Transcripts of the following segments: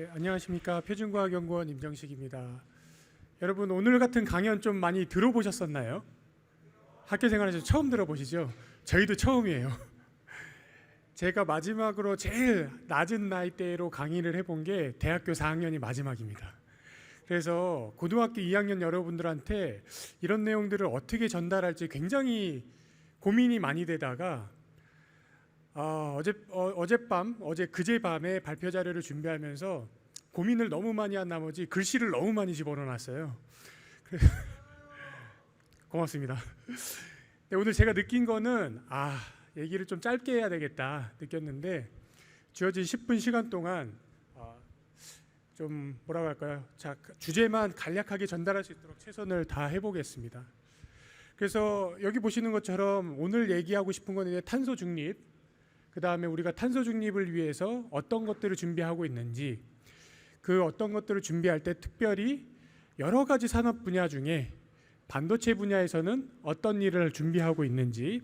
네, 안녕하십니까. 표준과학연구원 임정식입니다. 여러분, 오늘 같은 강연 좀 많이 들어보셨었나요? 학교 생활에서 처음 들어보시죠? 저희도 처음이에요. 제가 마지막으로 제일 낮은 나이대로 강의를 해본 게 대학교 4학년이 마지막입니다. 그래서 고등학교 2학년 여러분들한테 이런 내용들을 어떻게 전달할지 굉장히 고민이 많이 되다가 그제 밤에 발표 자료를 준비하면서 고민을 너무 많이 한 나머지 글씨를 너무 많이 집어넣어놨어요. 고맙습니다. 네, 오늘 제가 느낀 거는 얘기를 좀 짧게 해야 되겠다 느꼈는데, 주어진 10분 시간 동안 좀 뭐라고 할까요? 주제만 간략하게 전달할 수 있도록 최선을 다 해보겠습니다. 그래서 여기 보시는 것처럼 오늘 얘기하고 싶은 건 이제 탄소 중립, 그 다음에 우리가 탄소 중립을 위해서 어떤 것들을 준비하고 있는지, 그 어떤 것들을 준비할 때 특별히 여러 가지 산업 분야 중에 반도체 분야에서는 어떤 일을 준비하고 있는지,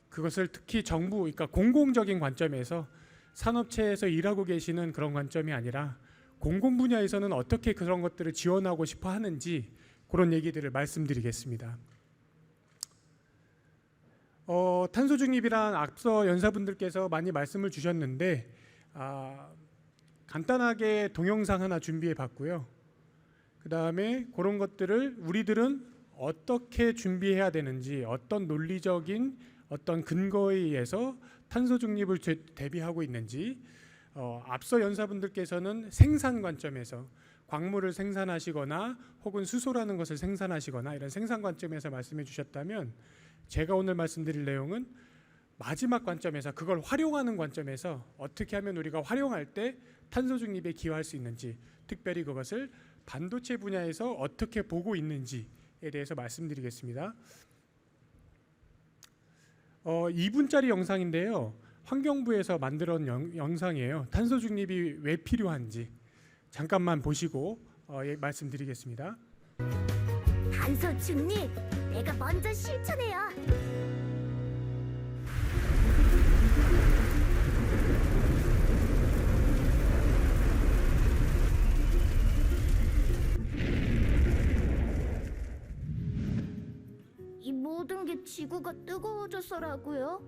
그것을 특히 정부, 그러니까 공공적인 관점에서 산업체에서 일하고 계시는 그런 관점이 아니라 공공 분야에서는 어떻게 그런 것들을 지원하고 싶어 하는지, 그런 얘기들을 말씀드리겠습니다. 탄소 중립이란 앞서 연사분들께서 많이 말씀을 주셨는데, 간단하게 동영상 하나 준비해 봤고요. 그 다음에 그런 것들을 우리들은 어떻게 준비해야 되는지, 어떤 논리적인 어떤 근거에 의해서 탄소 중립을 대비하고 있는지, 앞서 연사분들께서는 생산 관점에서 광물을 생산하시거나 혹은 수소라는 것을 생산하시거나 이런 생산 관점에서 말씀해 주셨다면, 제가 오늘 말씀드릴 내용은 마지막 관점에서, 그걸 활용하는 관점에서 어떻게 하면 우리가 활용할 때 탄소 중립에 기여할 수 있는지, 특별히 그것을 반도체 분야에서 어떻게 보고 있는지에 대해서 말씀드리겠습니다. 2분짜리 영상인데요, 환경부에서 만들어 영상이에요. 탄소 중립이 왜 필요한지 잠깐만 보시고 말씀드리겠습니다. 탄소 중립, 내가 먼저 실천해요. 이 모든 게 지구가 뜨거워져서라고요?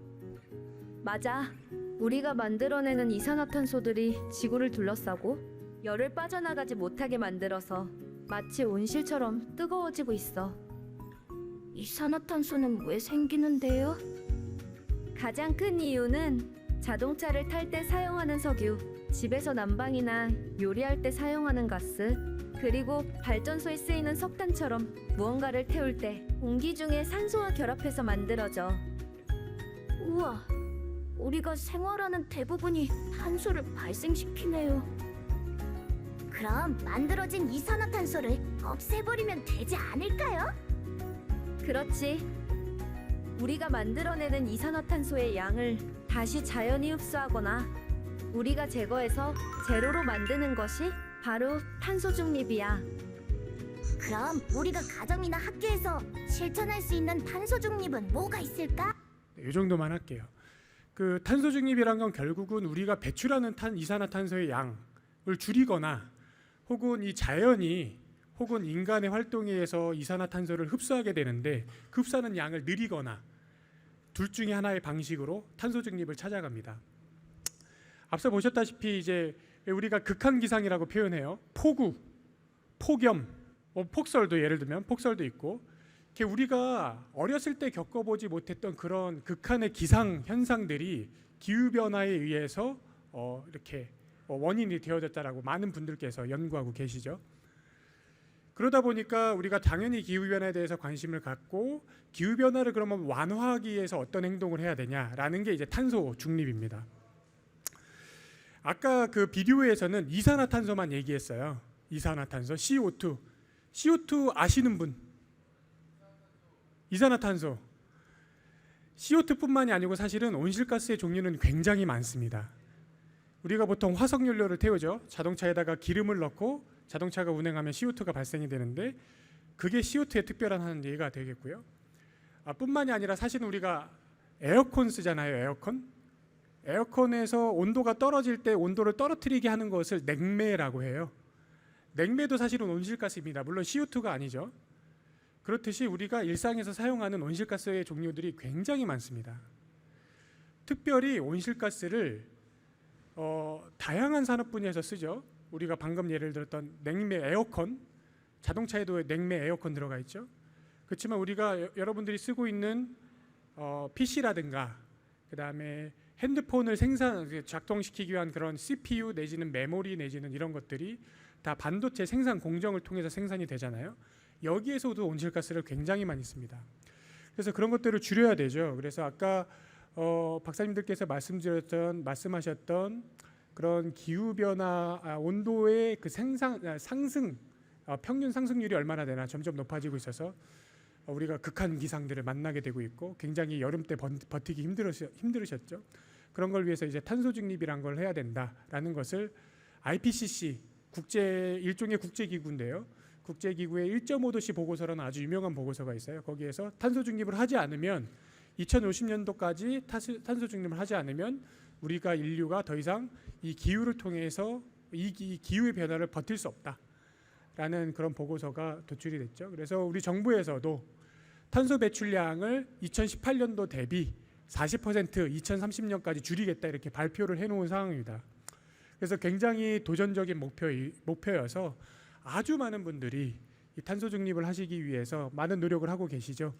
맞아. 우리가 만들어내는 이산화탄소들이 지구를 둘러싸고 열을 빠져나가지 못하게 만들어서 마치 온실처럼 뜨거워지고 있어. 이산화탄소는 왜 생기는데요? 가장 큰 이유는 자동차를 탈 때 사용하는 석유, 집에서 난방이나 요리할 때 사용하는 가스, 그리고 발전소에 쓰이는 석탄처럼 무언가를 태울 때 공기 중에 산소와 결합해서 만들어져. 우와, 우리가 생활하는 대부분이 탄소를 발생시키네요. 그럼 만들어진 이산화탄소를 없애버리면 되지 않을까요? 그렇지. 우리가 만들어내는 이산화탄소의 양을 다시 자연이 흡수하거나 우리가 제거해서 제로로 만드는 것이 바로 탄소 중립이야. 그럼 우리가 가정이나 학교에서 실천할 수 있는 탄소 중립은 뭐가 있을까? 이 정도만 할게요. 그 탄소 중립이란 건 결국은 우리가 배출하는 이산화탄소의 양을 줄이거나, 혹은 이 자연이 혹은 인간의 활동에 의해서 이산화탄소를 흡수하게 되는데 그 흡수하는 양을 늘리거나, 둘 중에 하나의 방식으로 탄소 중립을 찾아갑니다. 앞서 보셨다시피 이제 우리가 극한 기상이라고 표현해요. 폭우, 폭염, 폭설도, 예를 들면 폭설도 있고, 이렇게 우리가 어렸을 때 겪어보지 못했던 그런 극한의 기상 현상들이 기후 변화에 의해서 이렇게 원인이 되어졌다라고 많은 분들께서 연구하고 계시죠. 그러다 보니까 우리가 당연히 기후 변화에 대해서 관심을 갖고, 기후 변화를 그러면 완화하기 위해서 어떤 행동을 해야 되냐라는 게 이제 탄소 중립입니다. 아까 그 비디오에서는 이산화탄소만 얘기했어요. 이산화탄소, CO2 아시는 분? 이산화탄소, CO2뿐만이 아니고 사실은 온실가스의 종류는 굉장히 많습니다. 우리가 보통 화석연료를 태우죠. 자동차에다가 기름을 넣고 자동차가 운행하면 CO2가 발생이 되는데, 그게 CO2의 특별한 한 예가 되겠고요. 뿐만이 아니라 사실은 우리가 에어컨 쓰잖아요. 에어컨에서 온도가 떨어질 때 온도를 떨어뜨리게 하는 것을 냉매라고 해요. 냉매도 사실은 온실가스입니다. 물론 CO2가 아니죠. 그렇듯이 우리가 일상에서 사용하는 온실가스의 종류들이 굉장히 많습니다. 특별히 온실가스를 다양한 산업 분야에서 쓰죠. 우리가 방금 예를 들었던 냉매 에어컨, 자동차에도 냉매 에어컨 들어가 있죠. 그렇지만 우리가 여러분들이 쓰고 있는 PC라든가 그다음에 핸드폰을 작동시키기 위한 그런 CPU 내지는 메모리 내지는 이런 것들이 다 반도체 생산 공정을 통해서 생산이 되잖아요. 여기에서도 온실가스를 굉장히 많이 씁니다. 그래서 그런 것들을 줄여야 되죠. 그래서 아까 박사님들께서 말씀하셨던 그런 기후 변화, 온도의 그 상승, 평균 상승률이 얼마나 되나 점점 높아지고 있어서 우리가 극한 기상들을 만나게 되고 있고 굉장히 여름 때 버티기 힘들으셨죠. 그런 걸 위해서 이제 탄소 중립이란 걸 해야 된다라는 것을 IPCC 일종의 국제기구인데요. 국제기구의 1.5도씨 보고서라는 아주 유명한 보고서가 있어요. 거기에서 탄소 중립을 하지 않으면 2050년도까지 탄소 중립을 하지 않으면 우리가 인류가 더 이상 이 기후를 통해서 이 기후의 변화를 버틸 수 없다라는 그런 보고서가 도출이 됐죠. 그래서 우리 정부에서도 탄소 배출량을 2018년도 대비 40% 2030년까지 줄이겠다 이렇게 발표를 해놓은 상황입니다. 그래서 굉장히 도전적인 목표여서 아주 많은 분들이 이 탄소 중립을 하시기 위해서 많은 노력을 하고 계시죠.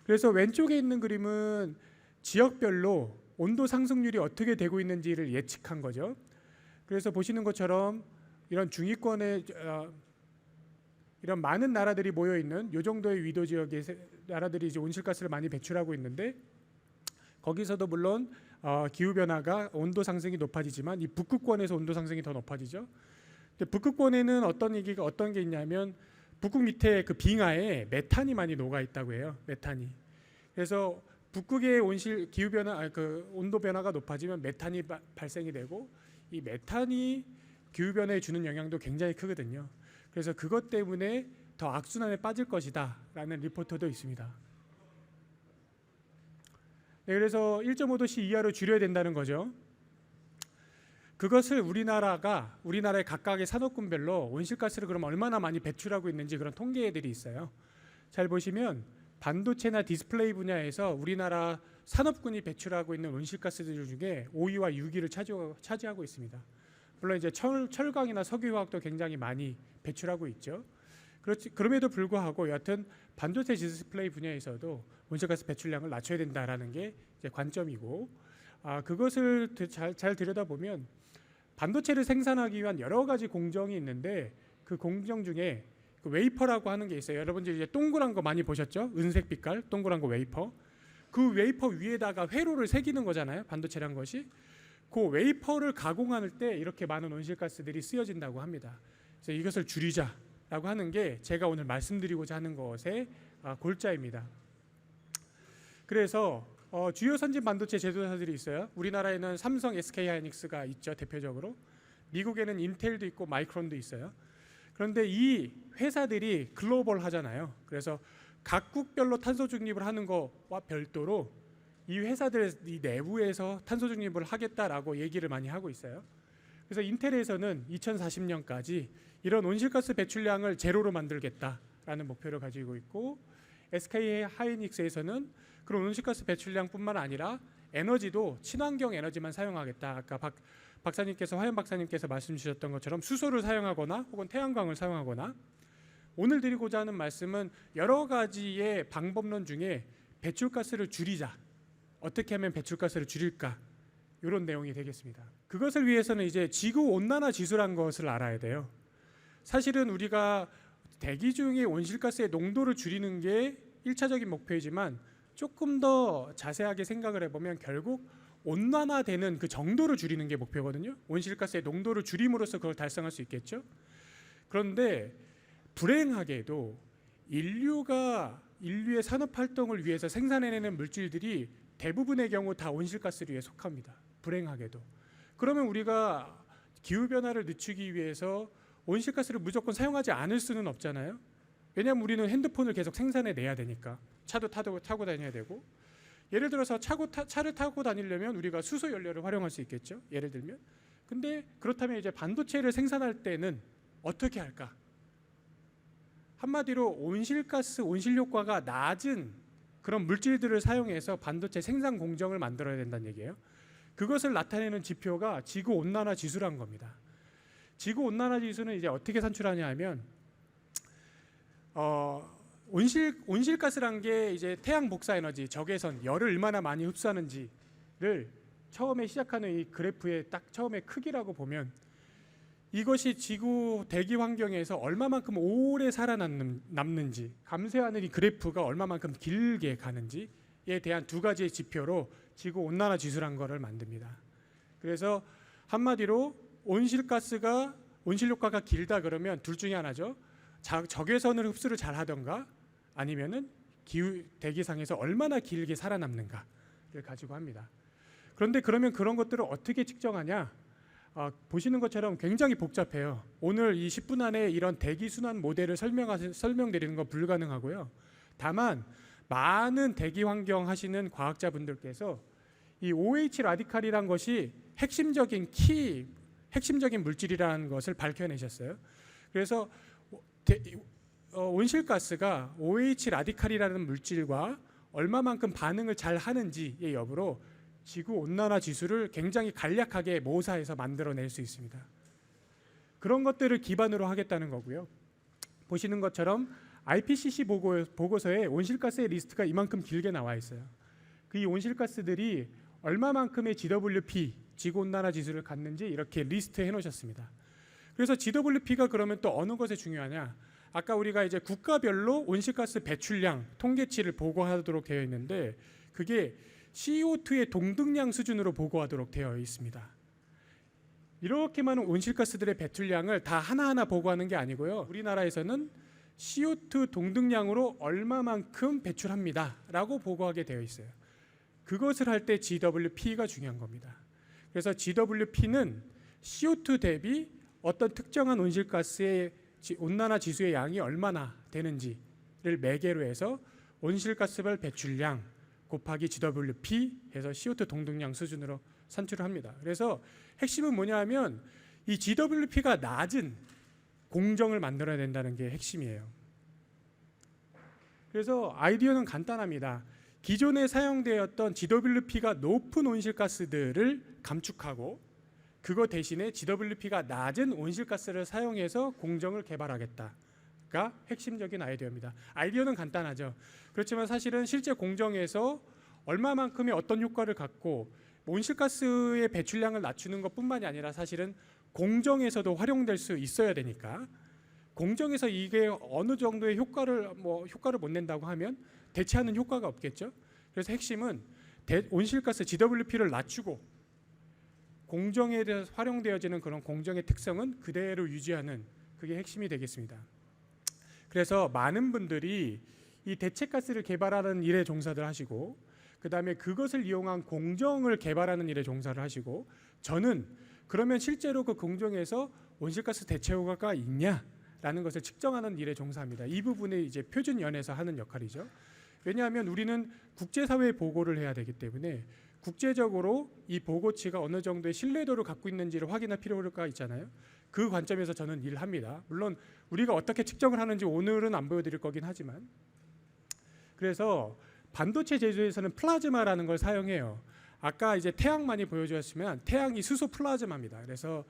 그래서 왼쪽에 있는 그림은 지역별로 온도 상승률이 어떻게 되고 있는지를 예측한 거죠. 그래서 보시는 것처럼 이런 중위권에 이런 많은 나라들이 모여 있는 이 정도의 위도 지역의 나라들이 이제 온실가스를 많이 배출하고 있는데 거기서도 물론 기후 변화가 온도 상승이 높아지지만 이 북극권에서 온도 상승이 더 높아지죠. 근데 북극권에는 어떤 게 있냐면 북극 밑에 그 빙하에 메탄이 많이 녹아 있다고 해요. 메탄이. 그래서 북극의 기후 변화, 그 온도 변화가 높아지면 메탄이 발생이 되고 이 메탄이 기후 변화에 주는 영향도 굉장히 크거든요. 그래서 그것 때문에 더 악순환에 빠질 것이다라는 리포트도 있습니다. 네, 그래서 1.5도씨 이하로 줄여야 된다는 거죠. 그것을 우리나라의 각각의 산업군별로 온실가스를 그럼 얼마나 많이 배출하고 있는지 그런 통계들이 있어요. 잘 보시면 반도체나 디스플레이 분야에서 우리나라 산업군이 배출하고 있는 온실가스들 중에 5위와 6위를 차지하고 있습니다. 물론 이제 철강이나 석유화학도 굉장히 많이 배출하고 있죠. 그럼에도 불구하고 여하튼 반도체 디스플레이 분야에서도 온실가스 배출량을 낮춰야 된다라는 게 이제 관점이고, 그것을 잘 들여다보면 반도체를 생산하기 위한 여러 가지 공정이 있는데 그 공정 중에 그 웨이퍼라고 하는 게 있어요. 여러분들 이제 동그란 거 많이 보셨죠? 은색 빛깔 동그란 거 웨이퍼. 그 웨이퍼 위에다가 회로를 새기는 거잖아요. 반도체란 것이. 그 웨이퍼를 가공할 때 이렇게 많은 온실가스들이 쓰여진다고 합니다. 그래서 이것을 줄이자라고 하는 게 제가 오늘 말씀드리고자 하는 것의 골자입니다. 그래서 주요 선진 반도체 제조사들이 있어요. 우리나라에는 삼성, SK 하이닉스가 있죠, 대표적으로. 미국에는 인텔도 있고 마이크론도 있어요. 그런데 이 회사들이 글로벌 하잖아요. 그래서 각국별로 탄소 중립을 하는 것과 별도로 이 회사들 이 내부에서 탄소 중립을 하겠다라고 얘기를 많이 하고 있어요. 그래서 인텔에서는 2040년까지 이런 온실가스 배출량을 제로로 만들겠다라는 목표를 가지고 있고, SK 하이닉스에서는 그런 온실가스 배출량뿐만 아니라 에너지도 친환경 에너지만 사용하겠다. 아까 화연 박사님께서 말씀 주셨던 것처럼 수소를 사용하거나 혹은 태양광을 사용하거나, 오늘 드리고자 하는 말씀은 여러 가지의 방법론 중에 배출가스를 줄이자, 어떻게 하면 배출가스를 줄일까, 이런 내용이 되겠습니다. 그것을 위해서는 이제 지구 온난화 지수란 것을 알아야 돼요. 사실은 우리가 대기 중의 온실가스의 농도를 줄이는 게 1차적인 목표이지만 조금 더 자세하게 생각을 해보면 결국 온난화되는 그 정도를 줄이는 게 목표거든요. 온실가스의 농도를 줄임으로써 그걸 달성할 수 있겠죠. 그런데 불행하게도 인류의 산업 활동을 위해서 생산해내는 물질들이 대부분의 경우 다 온실가스류에 속합니다. 불행하게도. 그러면 우리가 기후 변화를 늦추기 위해서 온실가스를 무조건 사용하지 않을 수는 없잖아요. 왜냐하면 우리는 핸드폰을 계속 생산해내야 되니까, 차도 타고 다녀야 되고, 예를 들어서 차를 타고 다니려면 우리가 수소 연료를 활용할 수 있겠죠. 예를 들면. 근데 그렇다면 이제 반도체를 생산할 때는 어떻게 할까? 한마디로 온실가스, 온실효과가 낮은 그런 물질들을 사용해서 반도체 생산 공정을 만들어야 된다는 얘기예요. 그것을 나타내는 지표가 지구 온난화 지수라는 겁니다. 지구 온난화 지수는 이제 어떻게 산출하냐 하면 온실가스란 게 이제 태양 복사 에너지, 적외선, 열을 얼마나 많이 흡수하는지를 처음에 시작하는 이 그래프의 딱 처음에 크기라고 보면 이것이 지구 대기 환경에서 얼마만큼 오래 살아남는지 감소하는 이 그래프가 얼마만큼 길게 가는지에 대한 두 가지의 지표로 지구 온난화 지수란 거를 만듭니다. 그래서 한마디로 온실효과가 길다 그러면 둘 중에 하나죠. 적외선을 흡수를 잘 하던가 아니면은 대기상에서 얼마나 길게 살아남는가를 가지고 합니다. 그런데 그러면 그런 것들을 어떻게 측정하냐? 보시는 것처럼 굉장히 복잡해요. 오늘 이 10분 안에 이런 대기 순환 모델을 설명드리는 건 불가능하고요. 다만 많은 대기 환경 하시는 과학자분들께서 이 OH 라디칼이란 것이 핵심적인 물질이라는 것을 밝혀내셨어요. 그래서 온실가스가 OH 라디칼이라는 물질과 얼마만큼 반응을 잘 하는지의 여부로 지구 온난화 지수를 굉장히 간략하게 모사해서 만들어낼 수 있습니다. 그런 것들을 기반으로 하겠다는 거고요. 보시는 것처럼 IPCC 보고서에 온실가스의 리스트가 이만큼 길게 나와 있어요. 그 이 온실가스들이 얼마만큼의 GWP, 지구 온난화 지수를 갖는지 이렇게 리스트해 놓으셨습니다. 그래서 GWP가 그러면 또 어느 것에 중요하냐? 아까 우리가 이제 국가별로 온실가스 배출량 통계치를 보고하도록 되어 있는데 그게 CO2의 동등량 수준으로 보고하도록 되어 있습니다. 이렇게 많은 온실가스들의 배출량을 다 하나하나 보고하는 게 아니고요. 우리나라에서는 CO2 동등량으로 얼마만큼 배출합니다 라고 보고하게 되어 있어요. 그것을 할 때 GWP가 중요한 겁니다. 그래서 GWP는 CO2 대비 어떤 특정한 온실가스의 온난화 지수의 양이 얼마나 되는지를 매개로 해서 온실가스별 배출량 곱하기 GWP 해서 CO2 동등량 수준으로 산출을 합니다. 그래서 핵심은 뭐냐 하면 이 GWP가 낮은 공정을 만들어야 된다는 게 핵심이에요. 그래서 아이디어는 간단합니다. 기존에 사용되었던 GWP가 높은 온실가스들을 감축하고 그거 대신에 GWP가 낮은 온실가스를 사용해서 공정을 개발하겠다가 핵심적인 아이디어입니다. 아이디어는 간단하죠. 그렇지만 사실은 실제 공정에서 얼마만큼의 어떤 효과를 갖고 온실가스의 배출량을 낮추는 것뿐만이 아니라 사실은 공정에서도 활용될 수 있어야 되니까 공정에서 이게 어느 정도의 효과를 못 낸다고 하면 대체하는 효과가 없겠죠. 그래서 핵심은 온실가스 GWP를 낮추고 공정에 대해서 활용되어지는 그런 공정의 특성은 그대로 유지하는 그게 핵심이 되겠습니다. 그래서 많은 분들이 이 대체가스를 개발하는 일에 종사들 하시고 그 다음에 그것을 이용한 공정을 개발하는 일에 종사를 하시고 저는 그러면 실제로 그 공정에서 온실가스 대체 효과가 있냐라는 것을 측정하는 일에 종사합니다. 이 부분이 이제 표준연에서 하는 역할이죠. 왜냐하면 우리는 국제사회에 보고를 해야 되기 때문에 국제적으로 이 보고치가 어느 정도의 신뢰도를 갖고 있는지를 확인할 필요가 있잖아요. 그 관점에서 저는 일을 합니다. 물론 우리가 어떻게 측정을 하는지 오늘은 안 보여드릴 거긴 하지만 그래서 반도체 제조에서는 플라즈마라는 걸 사용해요. 아까 이제 태양만이 보여주었으면 태양이 수소 플라즈마입니다. 그래서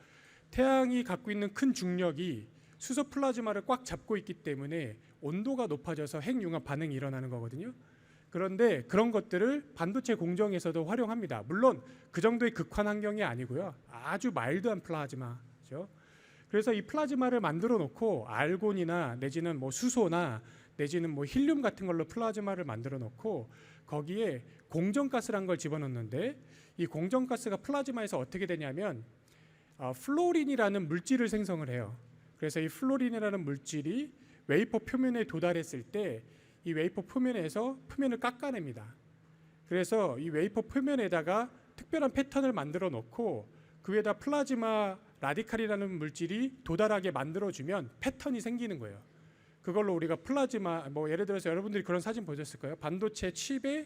태양이 갖고 있는 큰 중력이 수소 플라즈마를 꽉 잡고 있기 때문에 온도가 높아져서 핵융합 반응이 일어나는 거거든요. 그런데 그런 것들을 반도체 공정에서도 활용합니다. 물론 그 정도의 극한 환경이 아니고요. 아주 마일드한 플라즈마죠. 그래서 이 플라즈마를 만들어 놓고 알곤이나 내지는 수소나 내지는 힐륨 같은 걸로 플라즈마를 만들어 놓고 거기에 공정가스란 걸 집어넣는데 이 공정가스가 플라즈마에서 어떻게 되냐면 플로린이라는 물질을 생성을 해요. 그래서 이 플로린이라는 물질이 웨이퍼 표면에 도달했을 때 이 웨이퍼 표면을 깎아냅니다. 그래서 이 웨이퍼 표면에다가 특별한 패턴을 만들어 놓고 그 위에다 플라즈마 라디칼이라는 물질이 도달하게 만들어주면 패턴이 생기는 거예요. 그걸로 우리가 플라즈마 뭐 예를 들어서 여러분들이 그런 사진 보셨을 거예요. 반도체 칩을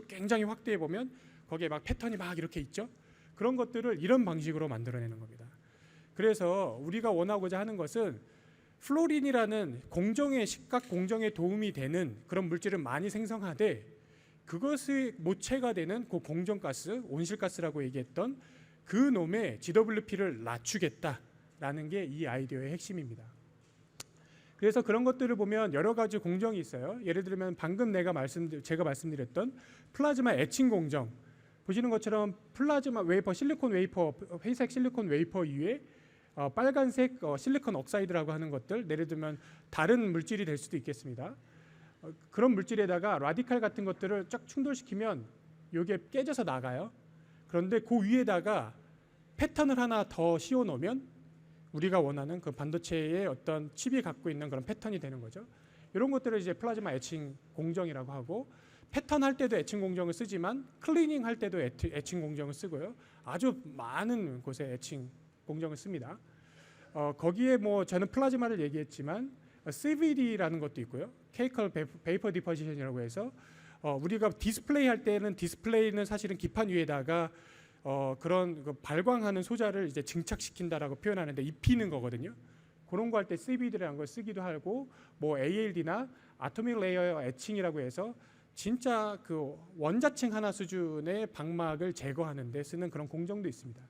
굉장히 확대해 보면 거기에 막 패턴이 막 이렇게 있죠. 그런 것들을 이런 방식으로 만들어내는 겁니다. 그래서 우리가 원하고자 하는 것은 플로린이라는 공정의 식각 공정에 도움이 되는 그런 물질을 많이 생성하되 그것의 모체가 되는 그 공정가스, 온실가스라고 얘기했던 그 놈의 GWP를 낮추겠다라는 게 이 아이디어의 핵심입니다. 그래서 그런 것들을 보면 여러 가지 공정이 있어요. 예를 들면 방금 제가 말씀드렸던 플라즈마 에칭 공정 보시는 것처럼 플라즈마 웨이퍼, 실리콘 웨이퍼, 회색 실리콘 웨이퍼 위에 빨간색 실리콘 옥사이드라고 하는 것들, 예를 들면 다른 물질이 될 수도 있겠습니다. 그런 물질에다가 라디칼 같은 것들을 쫙 충돌시키면 이게 깨져서 나가요. 그런데 그 위에다가 패턴을 하나 더 씌워 놓으면 우리가 원하는 그 반도체의 어떤 칩이 갖고 있는 그런 패턴이 되는 거죠. 이런 것들을 이제 플라즈마 에칭 공정이라고 하고, 패턴 할 때도 에칭 공정을 쓰지만 클리닝 할 때도 에칭 공정을 쓰고요. 아주 많은 곳에 에칭 공정을 씁니다. 거기에 뭐 저는 플라즈마를 얘기했지만 CVD라는 것도 있고요. 케이컬 베이퍼 디포지션이라고 해서 우리가 디스플레이 할 때는 디스플레이는 사실은 기판 위에다가 그런 발광하는 소자를 이제 증착시킨다라고 표현하는데 입히는 거거든요. 그런 거 할 때 CVD라는 걸 쓰기도 하고, 뭐 ALD나 아토믹 레이어 에칭이라고 해서 진짜 그 원자층 하나 수준의 방막을 제거하는 데 쓰는 그런 공정도 있습니다.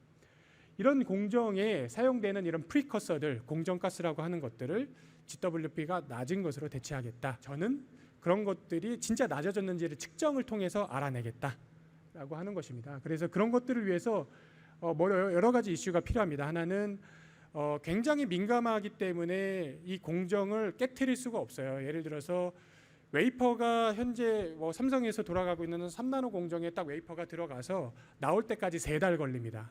이런 공정에 사용되는 이런 프리커서들, 공정가스라고 하는 것들을 GWP가 낮은 것으로 대체하겠다. 저는 그런 것들이 진짜 낮아졌는지를 측정을 통해서 알아내겠다라고 하는 것입니다. 그래서 그런 것들을 위해서 뭐 여러 가지 이슈가 필요합니다. 하나는 굉장히 민감하기 때문에 이 공정을 깨트릴 수가 없어요. 예를 들어서 웨이퍼가 현재 뭐 삼성에서 돌아가고 있는 3나노 공정에 딱 웨이퍼가 들어가서 나올 때까지 3달 걸립니다.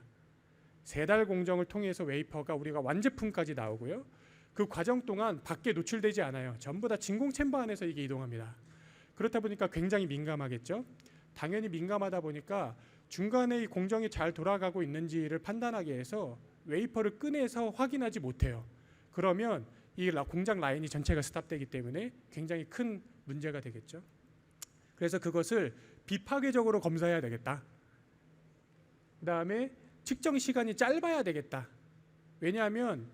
3달 공정을 통해서 웨이퍼가 우리가 완제품까지 나오고요. 그 과정 동안 밖에 노출되지 않아요. 전부 다 진공 챔버 안에서 이게 이동합니다. 그렇다 보니까 굉장히 민감하겠죠. 당연히 민감하다 보니까 중간에 이 공정이 잘 돌아가고 있는지를 판단하기 위해서 웨이퍼를 꺼내서 확인하지 못해요. 그러면 이 공장 라인이 전체가 스탑되기 때문에 굉장히 큰 문제가 되겠죠. 그래서 그것을 비파괴적으로 검사해야 되겠다. 그다음에 측정 시간이 짧아야 되겠다. 왜냐하면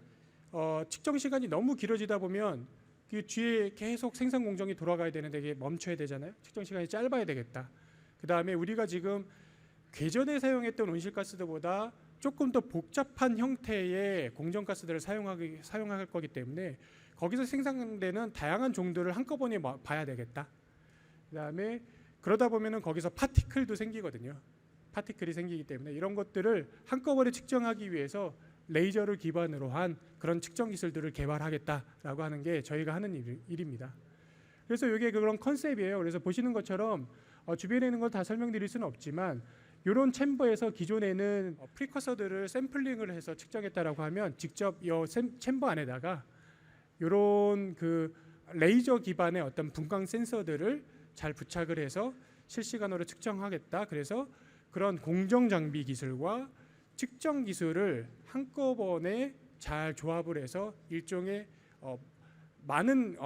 측정 시간이 너무 길어지다 보면 그 뒤에 계속 생산 공정이 돌아가야 되는데 이게 멈춰야 되잖아요. 측정 시간이 짧아야 되겠다. 그다음에 우리가 지금 궤전에 사용했던 온실가스들보다 조금 더 복잡한 형태의 공정가스들을 사용할 거기 때문에 거기서 생산되는 다양한 종들을 한꺼번에 봐야 되겠다. 그다음에 그러다 보면은 거기서 파티클도 생기거든요. 파티클이 생기기 때문에 이런 것들을 한꺼번에 측정하기 위해서 레이저를 기반으로 한 그런 측정 기술들을 개발하겠다라고 하는 게 저희가 하는 일입니다. 그래서 이게 그런 컨셉이에요. 그래서 보시는 것처럼 주변에 있는 걸 다 설명드릴 수는 없지만 이런 챔버에서 기존에는 프리커서들을 샘플링을 해서 측정했다라고 하면 직접 이 챔버 안에다가 이런 그 레이저 기반의 어떤 분광 센서들을 잘 부착을 해서 실시간으로 측정하겠다. 그래서 그런 공정 장비 기술과 측정 기술을 한꺼번에 잘 조합을 해서 일종의 많은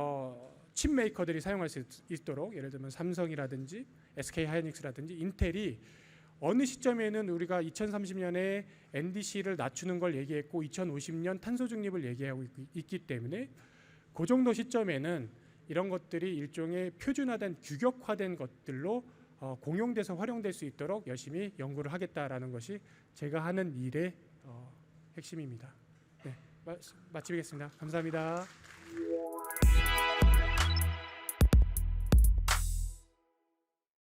칩 메이커들이 사용할 수 있도록, 예를 들면 삼성이라든지 SK 하이닉스라든지 인텔이 어느 시점에는 우리가 2030년에 NDC를 낮추는 걸 얘기했고 2050년 탄소 중립을 얘기하고 있기 때문에 그 정도 시점에는 이런 것들이 일종의 표준화된 규격화된 것들로 공용돼서 활용될 수 있도록 열심히 연구를 하겠다라는 것이 제가 하는 일의 핵심입니다. 네, 마치겠습니다. 감사합니다.